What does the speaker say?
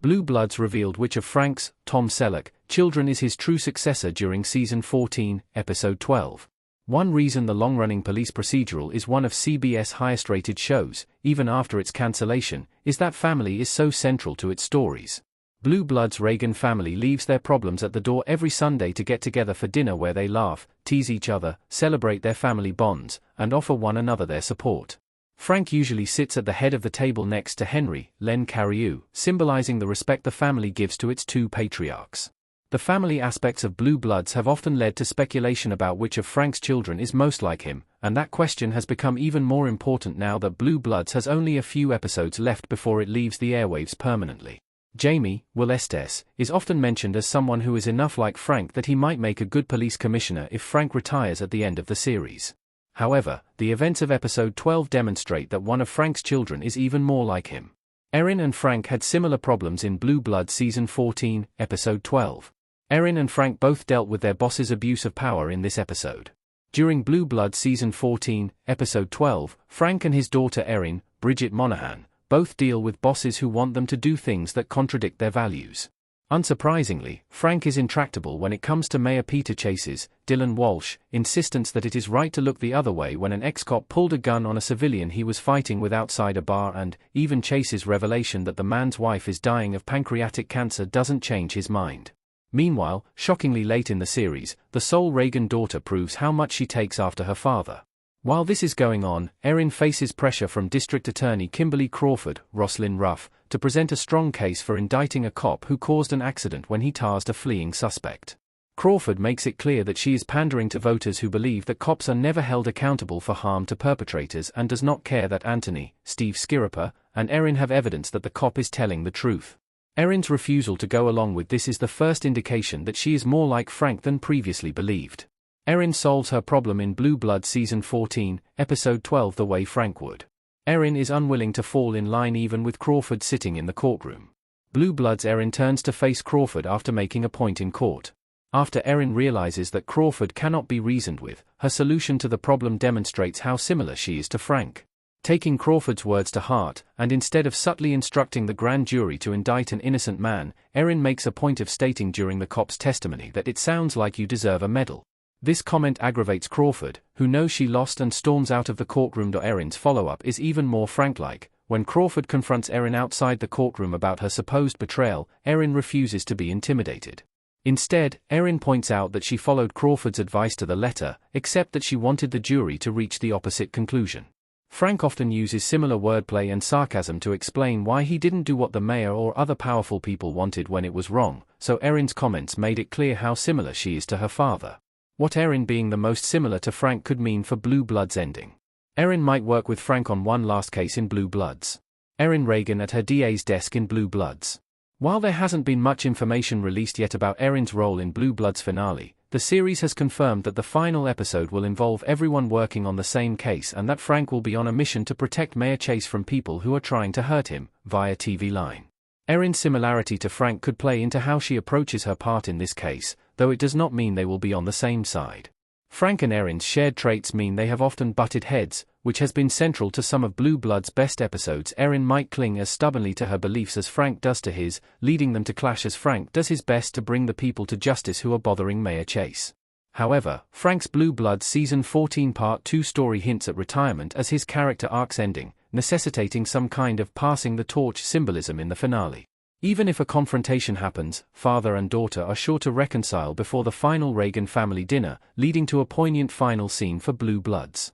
Blue Bloods revealed which of Frank's, Tom Selleck, children is his true successor during Season 14, Episode 12. One reason the long-running police procedural is one of CBS' highest-rated shows, even after its cancellation, is that family is so central to its stories. Blue Bloods' Reagan family leaves their problems at the door every Sunday to get together for dinner where they laugh, tease each other, celebrate their family bonds, and offer one another their support. Frank usually sits at the head of the table next to Henry, Len Cariou, symbolizing the respect the family gives to its two patriarchs. The family aspects of Blue Bloods have often led to speculation about which of Frank's children is most like him, and that question has become even more important now that Blue Bloods has only a few episodes left before it leaves the airwaves permanently. Jamie, Will Estes, is often mentioned as someone who is enough like Frank that he might make a good police commissioner if Frank retires at the end of the series. However, the events of episode 12 demonstrate that one of Frank's children is even more like him. Erin and Frank had similar problems in Blue Blood season 14, episode 12. Erin and Frank both dealt with their boss's abuse of power in this episode. During Blue Blood season 14, episode 12, Frank and his daughter Erin, Bridget Monahan, both deal with bosses who want them to do things that contradict their values. Unsurprisingly, Frank is intractable when it comes to Mayor Peter Chase's, Dylan Walsh, insistence that it is right to look the other way when an ex-cop pulled a gun on a civilian he was fighting with outside a bar, and even Chase's revelation that the man's wife is dying of pancreatic cancer doesn't change his mind. Meanwhile, shockingly late in the series, the sole Reagan daughter proves how much she takes after her father. While this is going on, Erin faces pressure from District Attorney Kimberly Crawford, Roslyn Ruff, to present a strong case for indicting a cop who caused an accident when he tasered a fleeing suspect. Crawford makes it clear that she is pandering to voters who believe that cops are never held accountable for harm to perpetrators and does not care that Anthony, Steve Skirapa, and Erin have evidence that the cop is telling the truth. Erin's refusal to go along with this is the first indication that she is more like Frank than previously believed. Erin solves her problem in Blue Blood season 14, episode 12 the way Frank would. Erin is unwilling to fall in line even with Crawford sitting in the courtroom. Blue Blood's Erin turns to face Crawford after making a point in court. After Erin realizes that Crawford cannot be reasoned with, her solution to the problem demonstrates how similar she is to Frank. Taking Crawford's words to heart, and instead of subtly instructing the grand jury to indict an innocent man, Erin makes a point of stating during the cop's testimony that it sounds like you deserve a medal. This comment aggravates Crawford, who knows she lost and storms out of the courtroom. Erin's follow-up is even more Frank-like. When Crawford confronts Erin outside the courtroom about her supposed betrayal, Erin refuses to be intimidated. Instead, Erin points out that she followed Crawford's advice to the letter, except that she wanted the jury to reach the opposite conclusion. Frank often uses similar wordplay and sarcasm to explain why he didn't do what the mayor or other powerful people wanted when it was wrong, so Erin's comments made it clear how similar she is to her father. What Erin being the most similar to Frank could mean for Blue Bloods ending. Erin might work with Frank on one last case in Blue Bloods. Erin Reagan at her DA's desk in Blue Bloods. While there hasn't been much information released yet about Erin's role in Blue Bloods finale, the series has confirmed that the final episode will involve everyone working on the same case and that Frank will be on a mission to protect Mayor Chase from people who are trying to hurt him, via TV line. Erin's similarity to Frank could play into how she approaches her part in this case, though it does not mean they will be on the same side. Frank and Erin's shared traits mean they have often butted heads, which has been central to some of Blue Blood's best episodes. Erin might cling as stubbornly to her beliefs as Frank does to his, leading them to clash as Frank does his best to bring the people to justice who are bothering Mayor Chase. However, Frank's Blue Blood Season 14 Part 2 story hints at retirement as his character arc's ending, necessitating some kind of passing the torch symbolism in the finale. Even if a confrontation happens, father and daughter are sure to reconcile before the final Reagan family dinner, leading to a poignant final scene for Blue Bloods.